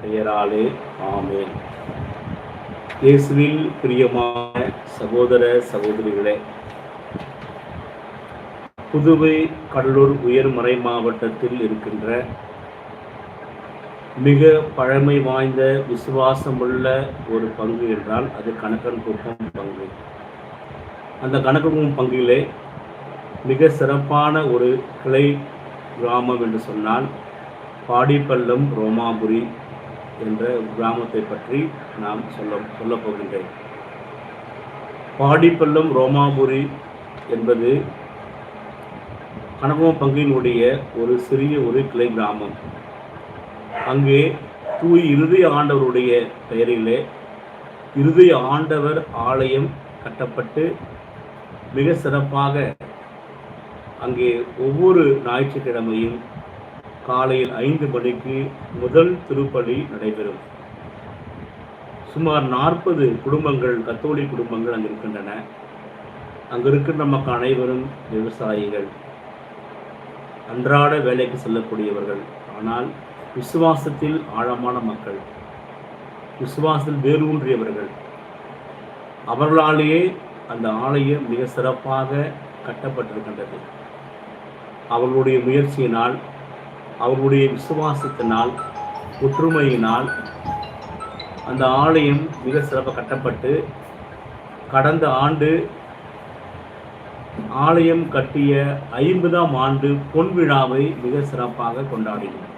பெயராலே ஆமென். இயேசுவில் பிரியமான சகோதர சகோதரிகளே, புதுவை கடலூர் உயர்மறை மாவட்டத்தில் இருக்கின்ற மிக பழமை வாய்ந்த விசுவாசமுள்ள ஒரு பங்கு என்றால் அது கணக்கன்குப்பம் பங்கு. அந்த கணக்கன்குப்பம் பங்கிலே மிக சிறப்பான ஒரு கிளை கிராமம் என்று சொன்னால் பாடிப்பள்ளம் ரோமாபுரி என்ற கிராமத்தை பற்றி நாம் சொல்ல போகின்றேன். பாடிப்பள்ளம் ரோமாபுரி என்பது கணக்கன்குப்பம் பங்கினுடைய ஒரு சிறிய ஒரு கிளை கிராமம். அங்கே தூய் இருதய ஆண்டவருடைய பெயரிலே இருதய ஆண்டவர் ஆலயம் கட்டப்பட்டு மிக சிறப்பாக அங்கே ஒவ்வொரு ஞாயிற்றுக்கிழமையும் காலையில் 5 மணிக்கு முதல் திருப்பலி நடைபெறும். சுமார் 40 குடும்பங்கள், கத்தோலிக் குடும்பங்கள் அங்கு இருக்கின்றன. அங்கு இருக்கின்ற மக்கள் அனைவரும் விவசாயிகள், அன்றாட வேலைக்கு செல்லக்கூடியவர்கள். ஆனால் விசுவாசத்தில் ஆழமான மக்கள், விசுவாசத்தில் வேரூன்றியவர்கள். அவர்களாலேயே அந்த ஆலயம் மிக சிறப்பாக கட்டப்பட்டிருக்கின்றது. அவர்களுடைய முயற்சியினால், அவர்களுடைய விசுவாசத்தினால், ஒற்றுமையினால் அந்த ஆலயம் மிக சிறப்பாக கட்டப்பட்டு கடந்த ஆண்டு ஆலயம் கட்டிய 50ஆம் ஆண்டு பொன் விழாவை மிக சிறப்பாக கொண்டாடினோம்.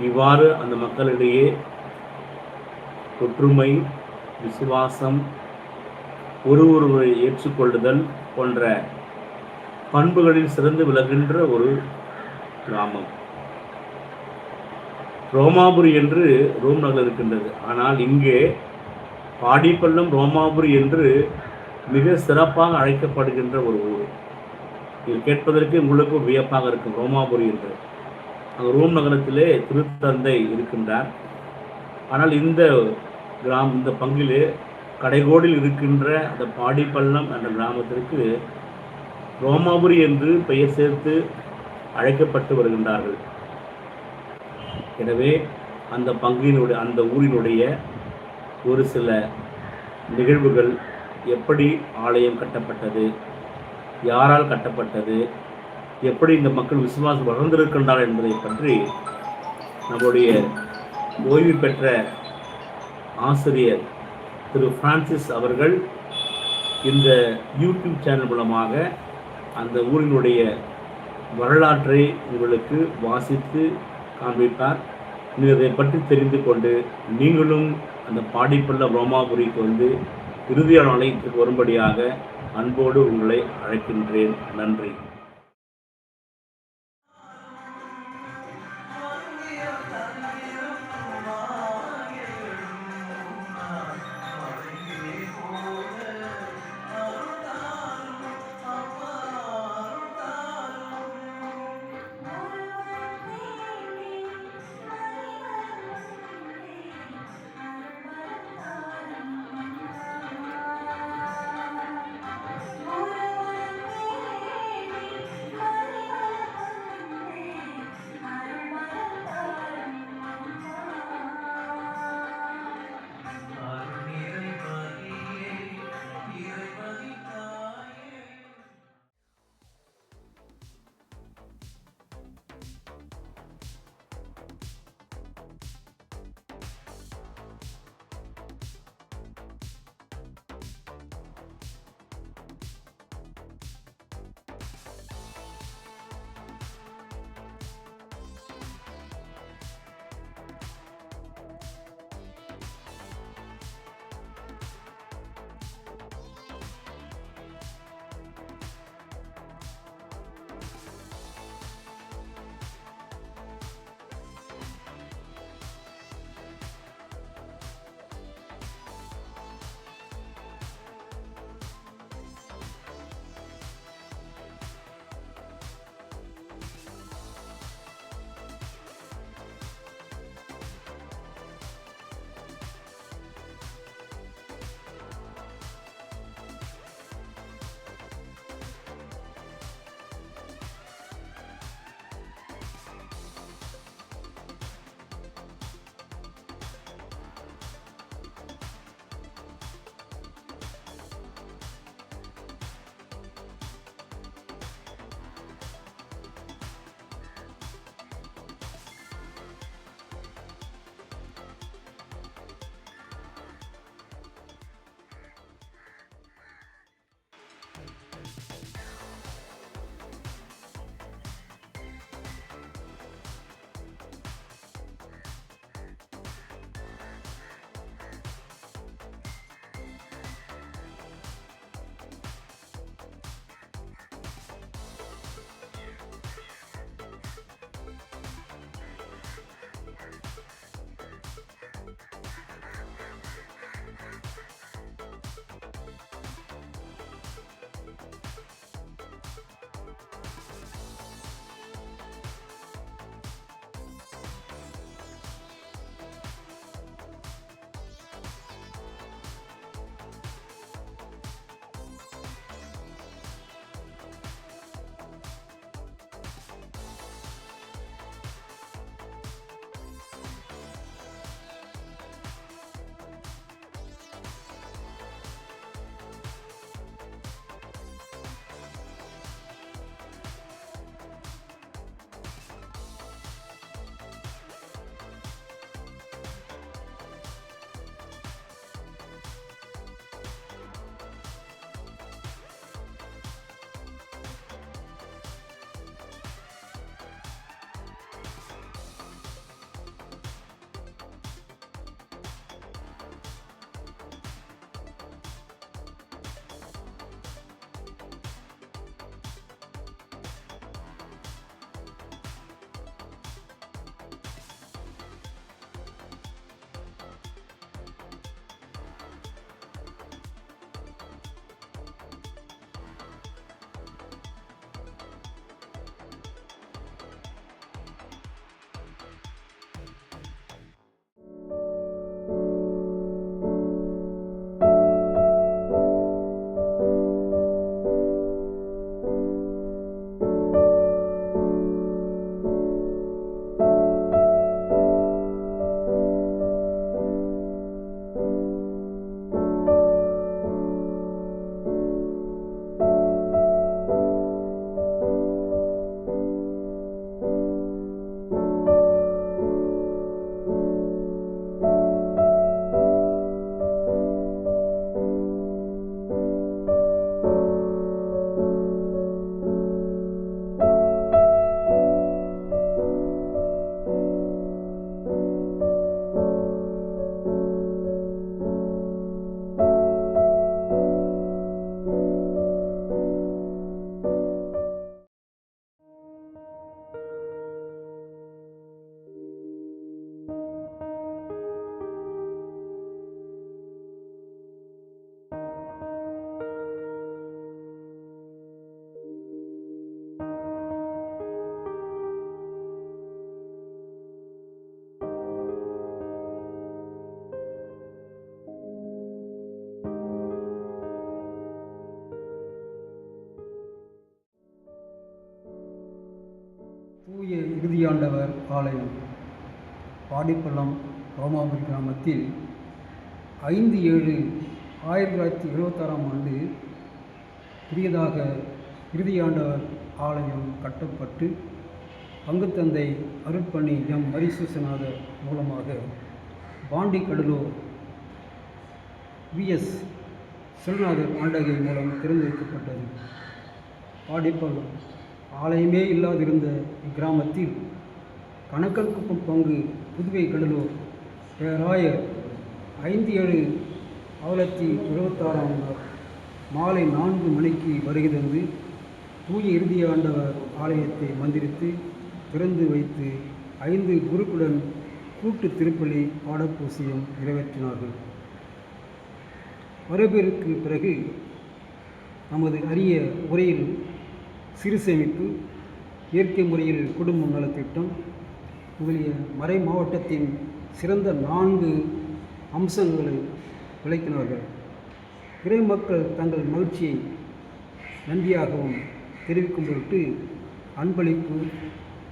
இவ்வாறு அந்த மக்களிடையே ஒற்றுமை, விசுவாசம், ஒருவரை ஏற்றுக்கொள்ளுதல் போன்ற பண்புகளில் சிறந்து விளங்குகின்ற ஒரு கிராமம். ரோமாபுரி என்று ரோம் நகர் இருக்கின்றது. ஆனால் இங்கே பாடிப்பள்ளம் ரோமாபுரி என்று மிக சிறப்பாக அழைக்கப்படுகின்ற ஒரு ஊர். இது கேட்பதற்கு உங்களுக்கு வியப்பாக இருக்கும், ரோமாபுரி என்று. அங்கு ரோம் நகரத்திலே திருத்தந்தை இருக்கின்றார். ஆனால் இந்த பங்கிலே கடைகோடில் இருக்கின்ற அந்த பாடிப்பள்ளம் என்ற கிராமத்திற்கு ரோமாபுரி என்று பெயர் சேர்த்து அழைக்கப்பட்டு வருகின்றார்கள். எனவே அந்த ஊரினுடைய ஒரு சில நிகழ்வுகள், எப்படி ஆலயம் கட்டப்பட்டது, யாரால் கட்டப்பட்டது, எப்படி இந்த மக்கள் விசுவாசம் வளர்ந்திருக்கின்றார்கள் என்பதை பற்றி நம்முடைய ஓய்வு பெற்ற ஆசிரியர் திரு பிரான்சிஸ் அவர்கள் இந்த யூடியூப் சேனல் மூலமாக அந்த ஊரினுடைய வரலாற்றை உங்களுக்கு வாசித்து காண்பித்தார். நீங்கள் இதை பற்றி தெரிந்து கொண்டு நீங்களும் அந்த பாடிப்பள்ளம் ரோமாபுரிக்கு வந்து இறுதியான ஆலயத்துக்கு வரும்படியாக அன்போடு உங்களை அழைக்கின்றேன். நன்றி. தூய இறுதியாண்டவர் ஆலயம் பாடிப்பள்ளம் ரோமாபுரி கிராமத்தில் 5/7/1976 புதியதாக இறுதியாண்டவர் ஆலயம் கட்டப்பட்டு பங்குத்தந்தை அருட்பணி எம் மரிசூசநாதர் மூலமாக பாண்டி கடலூர் விஎஸ் செல்வநாதர் ஆண்டகை மூலம் திறந்து வைக்கப்பட்டது. பாடிப்பள்ளம் ஆலயமே இல்லாதிருந்த இக்கிராமத்தில் கணக்கன்குப்பம் பங்கு புதுவை கடலூர் பேராயர் 5/7/1976 மாலை 4 மணிக்கு வருகை தந்து தூய இறுதியாண்டவர் ஆலயத்தை மந்திரித்து திறந்து வைத்து 5 குருக்களுடன் கூட்டு திருப்பலி பாடப்பூசியம் நிறைவேற்றினார்கள். வரவேற்கு பிறகு நமது அரிய உரையில் சிறு சேமிப்பு, இயற்கை முறையில் குடும்ப நலத்திட்டம் முதலிய மறை மாவட்டத்தின் சிறந்த 4 அம்சங்களை விளக்கினார்கள். இறை மக்கள் தங்கள் மகிழ்ச்சியை நன்றியாகவும் தெரிவிக்கும் பொருட்டு அன்பளிப்பு,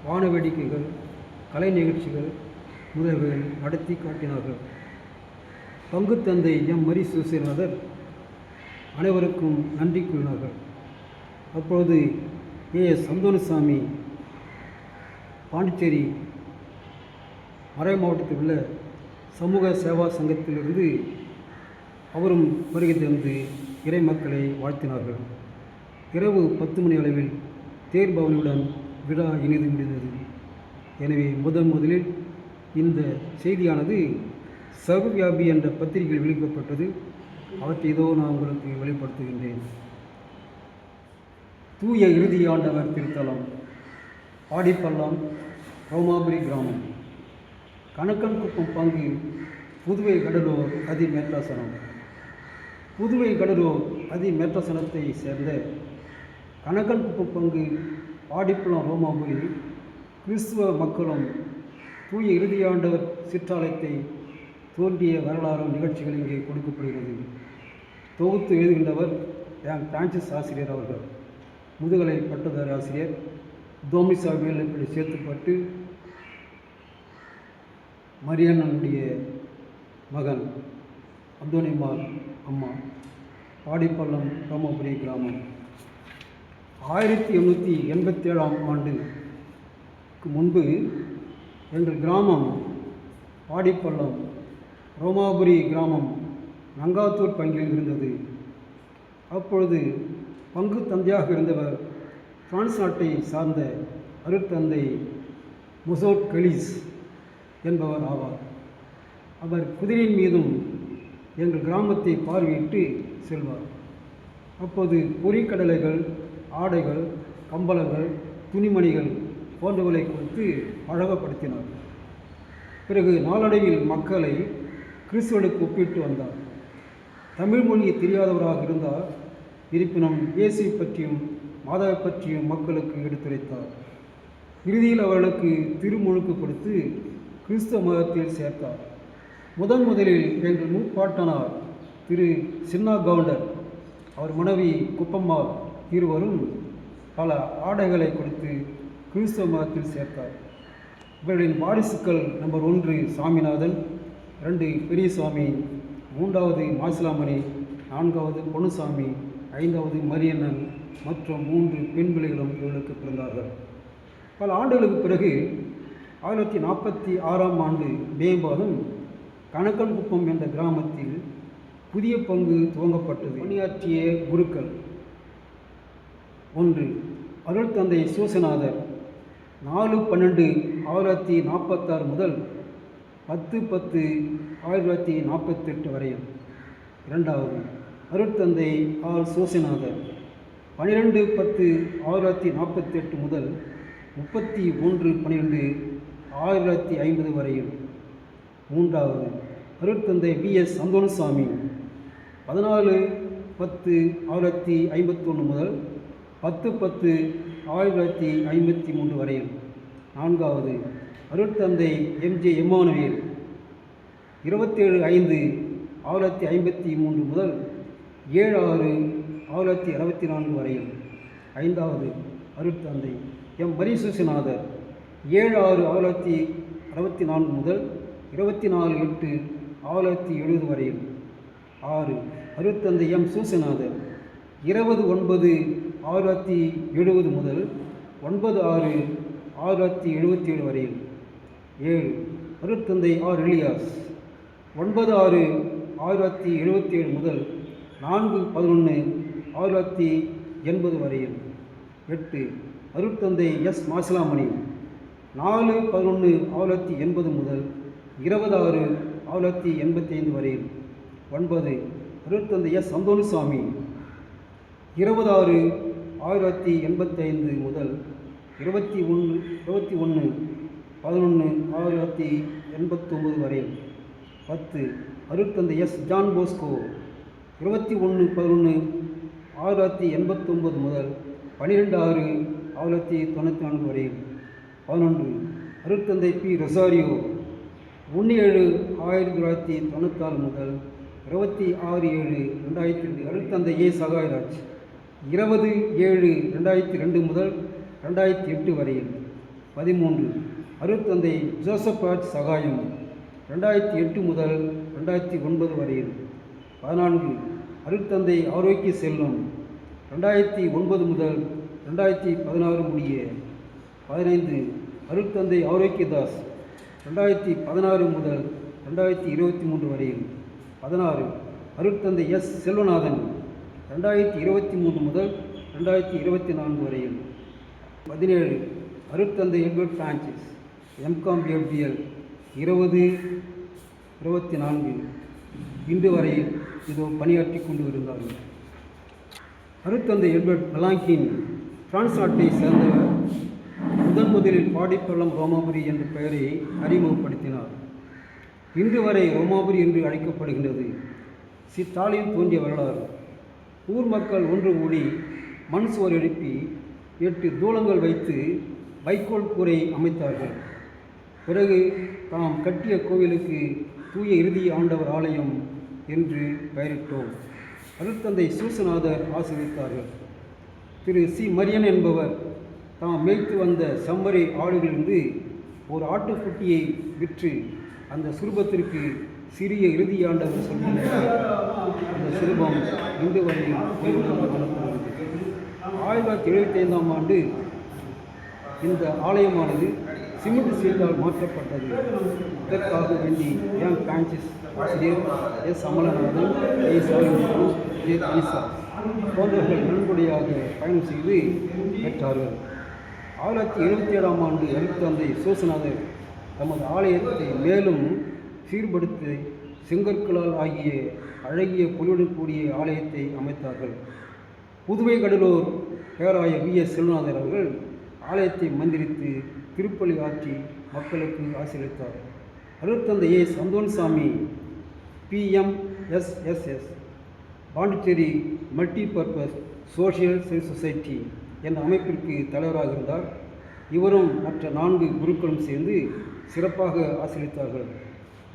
வான வேடிக்கைகள், கலை நிகழ்ச்சிகள் முதல்கள் நடத்தி காட்டினார்கள். பங்குத்தந்தை எம் மரிசூசநாதர் அனைவருக்கும் நன்றி கூறினார்கள். அப்பொழுது ஏஎஸ் அந்தோணிசாமி பாண்டிச்சேரி மறை மாவட்டத்தில் உள்ள சமூக சேவா சங்கத்திலிருந்து அவரும் வருகை தந்து இறை மக்களை வாழ்த்தினார்கள். இரவு 10 மணி அளவில் தேர்பவனியுடன் விழா இனிது முடிந்தது. எனவே முதலில் இந்த செய்தியானது சர்வவியாபி என்ற பத்திரிகையில் வெளியிடப்பட்டது. அவற்றை இதோ நான் உங்களுக்கு வெளிப்படுத்துகின்றேன். தூய இறுதியாண்டவர் திருத்தலம் பாடிப்பள்ளம் ரோமாபுரி கிராமம் கணக்கன்குப்பம் பங்கு புதுவை கடலூர் அதிமேற்றாசனம். புதுவை கடலூர் அதிமேற்றாசனத்தை சேர்ந்த கணக்கன்குப்பம் பங்கு பாடிப்பள்ளம் ரோமாபுரி கிறிஸ்துவ மக்களும் தூய இறுதியாண்டவர் சிற்றாலயத்தை தோன்றிய வரலாறு நிகழ்ச்சிகள் இங்கே கொடுக்கப்படுகிறது. தொகுத்து எழுதுகின்றவர் பிரான்சிஸ் ஆசிரியர் அவர்கள். முதுகலை பட்டதாரி ஆசிரியர் தோமிசா மேல்நிலைப்பள்ளி சேர்த்துப்பட்டு மரியண்ணனுடைய மகன் அந்தோனிமால் அம்மா பாடிப்பள்ளம் ரோமாபுரி கிராமம். 1887 முன்பு எங்கள் கிராமம் பாடிப்பள்ளம் ரோமாபுரி கிராமம் நங்காத்தூர் பங்கில் இருந்தது. அப்பொழுது பங்கு தந்தையாக இருந்தவர் பிரான்ஸ் நாட்டை சார்ந்த அருட்தந்தை முசோட் கலீஸ் என்பவர் ஆவார். அவர் குதிரையின் மீதும் எங்கள் கிராமத்தை பார்வையிட்டு செல்வார். அப்போது பொறிக்கடலைகள், ஆடைகள், கம்பளங்கள், துணிமணிகள் போன்றவர்களை கொடுத்து அழகப்படுத்தினார். பிறகு நாளடைவில் மக்களை கிறிஸ்துவனுக்கு ஒப்பிட்டு வந்தார். தமிழ் மொழியை தெரியாதவராக இருந்தார். இருப்பினும் இயேசுவை பற்றியும் மாதாவை பற்றியும் மக்களுக்கு எடுத்துரைத்தார். இறுதியில் அவர்களுக்கு திருமுழுக்கு கொடுத்து கிறிஸ்தவ மதத்தில் சேர்த்தார். முதலில் எங்கள் மூப்பாட்டனார் திரு சின்னா கவுண்டர், அவர் மனைவி குப்பம்மாள் இருவரும் பல ஆடைகளை கொடுத்து கிறிஸ்தவ மதத்தில் சேர்த்தார். இவர்களின் வாரிசுக்கள் நம்பர் 1 சாமிநாதன், 2 பெரியசாமி, 3வது மாசிலாமணி, 4வது பொன்னுசாமி, 5வது மரியண்ணன் மற்றும் 3 பெண் பிள்ளைகளும் இவர்களுக்கு பிறந்தார்கள். பல ஆண்டுகளுக்கு பிறகு 1946 மே மாதம் கணக்கன்குப்பம் என்ற கிராமத்தில் புதிய பங்கு துவங்கப்பட்டது. பணியாற்றிய குருக்கள்: 1 அருள்தந்தை சூசநாதர் 4/12/1946 முதல் 10/10/1948 வரையும். 2வது அருட்தந்தை ஆர் சூசநாதர் 12/10/1948 முதல் 31/12/1950 வரையும். 3வது அருட்தந்தை விஎஸ் அந்தோணிசாமி 14/10/1951 முதல் 10/10/1953 வரையும். 4வது அருட்தந்தை எம்ஜே எம்மானுவேல் 27/5/1953 முதல் 7/6/1964 வரையும். 5வது அருட்தந்தை எம் மரிசூசநாதர் 7/6/1964 முதல் 24/8/1970 வரையில். 6. அருட்தந்தை எம். சூசநாதர் 20/9/1970 முதல் 9/6/1977 வரையில். 7. அருட்தந்தை ஆர். எலியாஸ் 9/6/1977 முதல் 4/11/1980 வரையில். 8. அருட்தந்தை எஸ். மாசிலாமணி 4/11/1980 முதல் 20/6/1985 வரையில். 9. அருட்தந்தை எஸ். அந்தோணிசாமி 20/6/1985 முதல் 21/11/1989 வரையில். 10. அருட்தந்தை எஸ். ஜான் போஸ்கோ 21/11/1989 முதல் 12/6/1994 வரையில். 11. அருட்தந்தை பி. ரொசாரியோ 1/7/1994 முதல் 26/7/2002. அருட்தந்தை ஏ. சகாயராஜ் 20/7/2002 முதல் 2008 வரையில். 13. அருட்தந்தை ஜோசப் ராஜ் சகாயம் 2008 முதல் 2009 வரையில். 14. அருட்தந்தை ஆரோக்கிய செல்வம் 2009 முதல் 2016 முடிய. 15. அருட்தந்தை ஆரோக்கியதாஸ் 2016 முதல் 2023 வரையில். 16. அருட்தந்தை எஸ். செல்வநாதன் 2023 முதல் 2024 வரையில். 17. அருட்தந்தை எட்வர்ட் பிரான்சிஸ் எம்காம் பிஎல் 2024 இன்று வரையில் இதோ பணியாற்றி கொண்டு இருந்தார்கள். அருட்தந்தை எட்வர்ட் மெலாங்கின் பிரான்ஸ் நாட்டை சேர்ந்தவர். முதலில் பாடிப்பள்ளம் ரோமாபுரி என்ற பெயரை அறிமுகப்படுத்தினார். இன்று வரை ரோமாபுரி என்று அழைக்கப்படுகின்றது. சித்தாலியில் தோன்றிய வரலாறு. ஊர் மக்கள் ஒன்று கூடி மண் சுவர் எழுப்பி 8 தூலங்கள் வைத்து வைக்கோல் கூரை அமைத்தார்கள். பிறகு தாம் கட்டிய கோவிலுக்கு தூய இறுதி ஆண்டவர் ஆலயம் என்று பெயரிட்டோம். அருட்தந்தை சூசநாதர் ஆசிரியத்தார்கள். திரு சி. மரியன் என்பவர் தாம் மேய்த்து வந்த செம்மறி ஆடுகளிலிருந்து ஒரு ஆட்டுக்குட்டியை விற்று அந்த சுரூபத்திற்கு சிறிய இறுதியாண்டவர் சொல்கின்ற அந்த சுரூபம் இன்று வரையில் காணப்படுகிறது. 1975ஆம் ஆண்டு இந்த ஆலயமானது சிமெண்ட் சீட்டால் மாற்றப்பட்டது. இதற்காக வேண்டி எம். பிரான்சிஸ் ஆசிரியர், எஸ். அமலநாதன், ஏ. சாலிமுத்து, ஜே. தனிசா போன்றவர்கள் நன்கொடையாக பயணம் செய்து பெற்றார்கள். 1977ஆம் ஆண்டு அருட்தந்தை சூசநாதர் தமது ஆலயத்தை மேலும் சீர்படுத்தி செங்கற்களால் ஆகிய அழகிய பொலிவுடன் கூடிய ஆலயத்தை அமைத்தார்கள். புதுவை கடலூர் பேராயர் வி. எஸ். செல்வநாதர் அவர்கள் ஆலயத்தை மந்திரித்து திருப்பலி ஆற்றி மக்களுக்கு ஆசீர்வதித்தார். அருட்தந்தை A. Anthonysamy PMSSS Pondicherry multipurpose social service society என்ற அமைப்பிற்கு தலைவராக இருந்தார். இவரும் மற்ற 4 குருக்களும் சேர்ந்து சிறப்பாக ஆசீர்வதித்தார்கள்.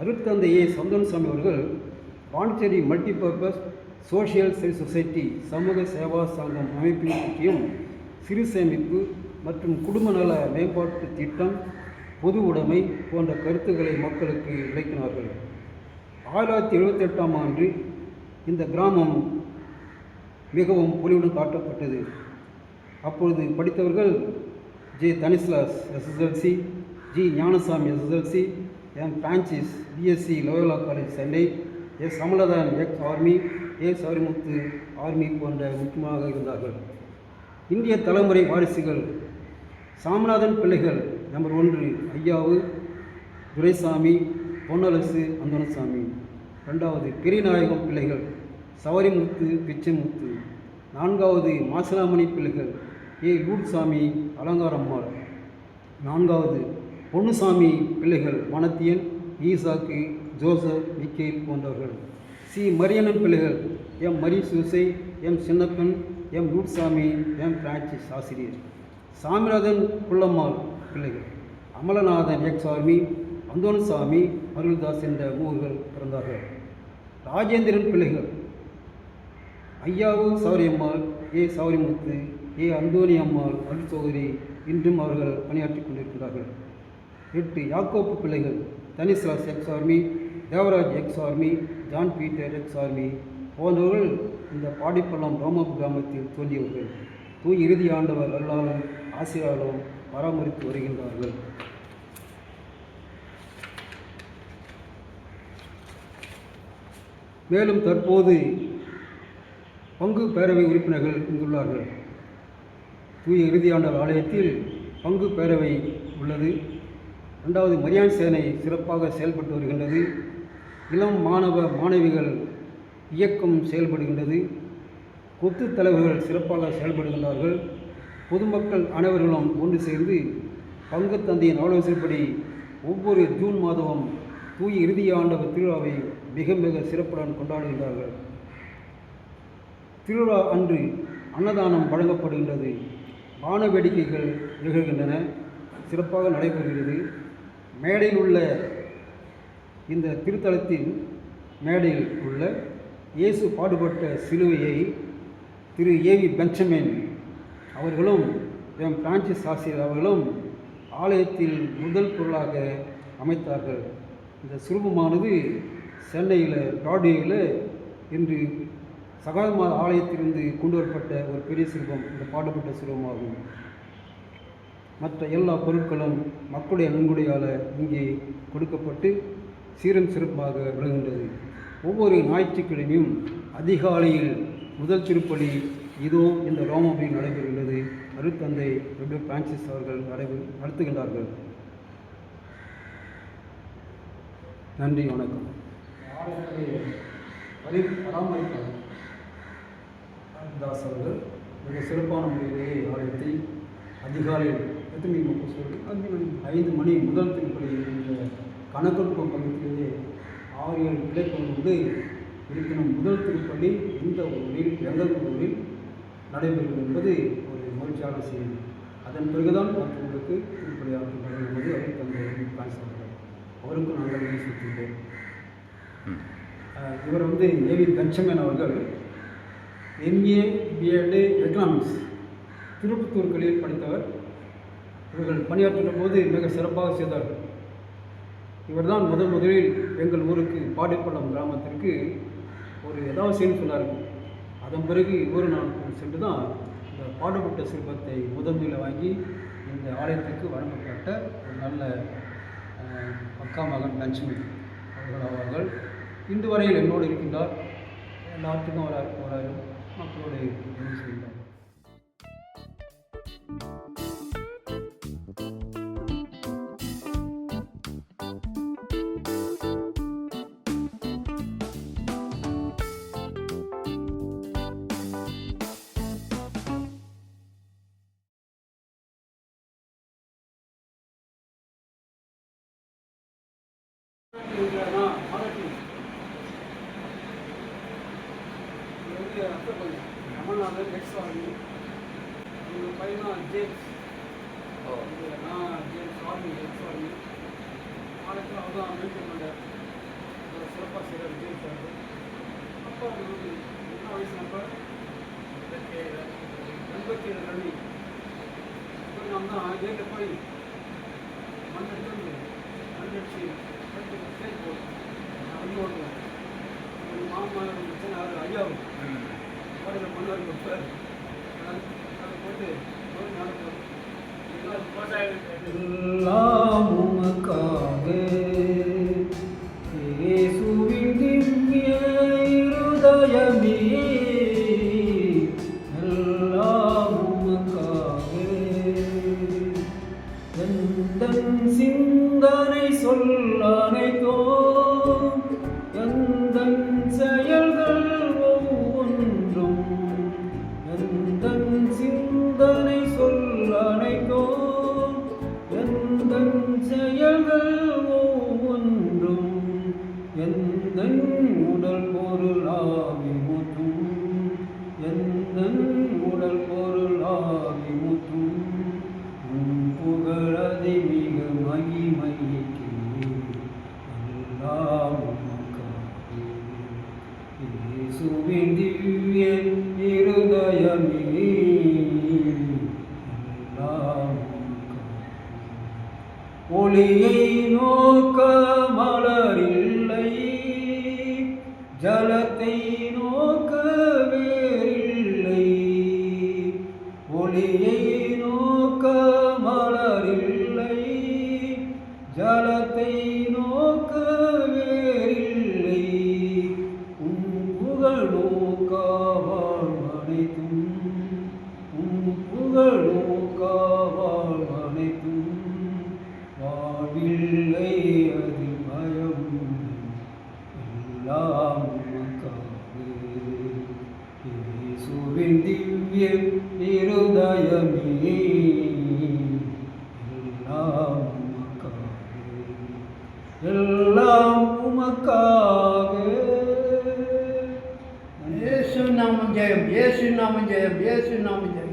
அருட்தந்தை ஏ. அந்தோணிசாமி அவர்கள் Pondicherry multipurpose social service society சமூக சேவா சங்கம் அமைப்பின் பற்றியும் சிறு சேமிப்பு மற்றும் குடும்ப நல மேம்பாட்டு திட்டம், பொது உடைமை போன்ற கருத்துக்களை மக்களுக்கு விளக்கினார்கள். 1978ஆம் ஆண்டு இந்த கிராமம் மிகவும் பொலிவுடன் காட்டப்பட்டது. அப்பொழுது படித்தவர்கள் J. Tanislas SSLC, G. Gnanasamy SSLC, M. Francis BSc Loyola college Chennai, S. Amaladhan ex army, A. Sarimuthu army போன்ற முக்கியமாக இருந்தார்கள். இந்திய தலைமுறை வாரிசுகள் சாமிநாதன் பிள்ளைகள் நம்பர் 1 ஐயாவு துரைசாமி, பொன்னலசு அந்தோணசாமி. 2வது பெரியநாயகம் பிள்ளைகள் சவரிமுத்து பிச்சைமுத்து. 4வது மாசிலாமணி பிள்ளைகள் ஏ. லூட்சாமி அலங்காரம்மாள். 4வது பொன்னுசாமி பிள்ளைகள் வனத்தியன், ஈசாக்கு, ஜோசப், மிக்கேல் போன்றவர்கள். சி. மரியனன் பிள்ளைகள் M. Mari Susai, M. Chinnappan, M. Lutsamy, M. Francis ஆசிரியர். சாமிநாதன் புள்ளம்மாள் பிள்ளைகள் அமலநாதன் எக்ஸ் ஆர்மி, அந்தோணசாமி, அருள்தாஸ் என்ற 3 பிறந்தார்கள். ராஜேந்திரன் பிள்ளைகள் ஐயாவு சௌரியம்மாள், ஏ. சௌரிமுத்து, ஏ. அந்தோணி அம்மாள், அருள் சௌதரி, இன்றும் அவர்கள் பணியாற்றி கொண்டிருக்கிறார்கள். 8 யாக்கோப்பு பிள்ளைகள், தனிஸ்லாஸ் ex army, Devaraj ex army, John Peter ex army போன்றவர்கள் இந்த பாடிப்பள்ளம் ரோமபு கிராமத்தில் தோன்றியவர்கள். தூய் இறுதி ஆண்டவர் அருளாலும் ஆசிரியராலும் பராமரித்து வருகின்றார்கள். மேலும் தற்போது பங்கு பேரவை உறுப்பினர்கள் இங்குள்ளார்கள். தூய இறுதி ஆண்டவர் ஆலயத்தில் பங்கு பேரவை உள்ளது. 2வது மரியான் சேனை சிறப்பாக செயல்பட்டு வருகின்றது. இளம் மாணவ மாணவிகள் இயக்கம் செயல்படுகின்றது. கொத்து தலைவர்கள் சிறப்பாக செயல்படுகின்றார்கள். பொதுமக்கள் அனைவர்களும் ஒன்று சேர்ந்து பங்கு தந்தையின் ஆலோசனைப்படி ஒவ்வொரு ஜூன் மாதமும் தூய இறுதி ஆண்டவர் திருவிழாவை மிக மிக சிறப்புடன் கொண்டாடுகின்றார்கள். திருவிழா அன்று அன்னதானம் வழங்கப்படுகின்றது. வான வேடிக்கைகள் நிகழ்கின்றன, சிறப்பாக நடைபெறுகிறது. மேடையில் உள்ள இந்த திருத்தலத்தின் மேடையில் உள்ள இயேசு பாடுபட்ட சிலுவையை திரு ஏவி பெஞ்சமின் அவர்களும் எம் பிரான்சிஸ் ஆசிரியர் அவர்களும் ஆலயத்தில் முதல் பொருளாக அமைத்தார்கள். இந்த சுரூபமானது சென்னையில் பிராட்வேயில் இன்று சகாயமாத ஆலயத்திலிருந்து கொண்டு வரப்பட்ட ஒரு பெரிய சிற்பம், இந்த பாடுபட்ட சிற்பமாகும். மற்ற எல்லா பொருட்களும் மக்களுடைய நன்கொடையால் இங்கே கொடுக்கப்பட்டு சீரும் சிறப்பாக விளங்குகின்றது. ஒவ்வொரு ஞாயிற்றுக்கிழமையும் அதிகாலையில் முதல் திருப்பலி இதோ இந்த ரோமபுரியில் நடைபெறுகிறது. அருட்தந்தை பிரான்சிஸ் அவர்கள் நடத்துகின்றார்கள். நன்றி, வணக்கம். பராமரிப்பாளர் தாஸ் அவர்கள் மிக சிறப்பான முறையிலேயே ஆலயத்தை அதிகாலையில் 5 மணி முதல் திருப்பலி என்ற கணக்கெடுப்பு பகுதியிலேயே 6-7 கிளைக்கொண்டு இருப்பினும் முதல் திருப்பலி இந்த ஊரில் எங்கள் ஊரில் நடைபெறும் என்பது ஒரு மகிழ்ச்சியான செய்தி. அதன் பிறகுதான் மற்றவர்களுக்கு திருப்பலி ஆற்றுகிறார் என்பது அவர் தந்தை கான்ஸ்டபிள் அவருக்கு நாங்கள் பேசியிருக்கின்றோம். இவர் ஏவி பெஞ்சமின் அவர்கள் MA BEd எக்கனாமிக்ஸ் திருப்பத்தூர் கல்லூரியில் படித்தவர். இவர்கள் பணியாற்றுகிற போது மிக சிறப்பாக செய்தார்கள். இவர்தான் முதலில் எங்கள் ஊருக்கு பாடிப்பள்ளம் கிராமத்திற்கு ஒரு ஏதாவது செய்து சொன்னார்கள். அதன் பிறகு இவரு நான் சென்று தான் இந்த பாடுபட்ட சிற்பத்தை முதலில் வாங்கி இந்த ஆலயத்திற்கு வழங்கப்பட்ட ஒரு நல்ல அக்கா மகன் லட்சுமி அவர்கள் இன்று வரையில் என்னோடு இருக்கின்றார். எல்லாத்துக்கும் வராரு மக்களோடு உதவி செய்கின்றார். தமிழ்நாடு எக்ஸ் ஆர்மி உங்கள் பையனா James James army X army ஆளுக்கு அவர் தான் மெயின்டைன் பண்ணார். சிறப்பாக செய்கிறார் ஜேம்ஸ் ஆர்மி. அப்போ அவங்களுக்கு என்ன வயசுனப்போ 87 ரன்னி. இப்போ நம்ம தான் கேட்டு போய் மண்ணடிச்சு ஸ்டேஜ் போடுவோம். நான் வந்து ஓடுவேன். எங்கள் மாமா பிரச்சனை அவர் ஐயாவும் பாடல பண்ணார். இப்போ அதை போட்டு நடக்கும். எல்லாம் உமக்காக இயேசுவின் திவ்ய இருதயமே, எல்லாம் உமக்காக எந்தன் சிந்தனை சொல் அனைத்தோம், எந்தன் செயல்கள் ஒவ்வொன்றும், எந்தன் சிந்தனை சொல் அனைத்தோம், எந்தன் செயல்கள் ஒவ்வொன்றும், எந்தன் உடல் பொருள் ஆவி முற்றும், எந்தன் உடல் பொருள் ஆவி முற்றும், புகழதி மிக மகிமைக்கு எல்லாம் உமக்காக இயேசுவின் திவ்ய இருதயமே, எல்லாம் ஒளியை நோக்க மலரில்லை, ஜலத்தை நோக்க வேறில்லை. ஒளியை நோக்க மலரில்லை, ஜலத்தை நோக்க வேறில்லை. உன் புகழ் நோக்க வாழ்வனைத்தும், உன் புகழ் நோக்க வாழ்வனைத்தும். வாழ்வில்லை அது பயம், எல்லாம் உமக்காக. இயேசுவின் திவ்ய இருதயமே, எல்லாம் உமக்காக, எல்லாம் உமக்காக. இயேசு நாமம் ஜெயம், இயேசு நாமம் ஜெயம், இயேசு நாமம் ஜெயம்.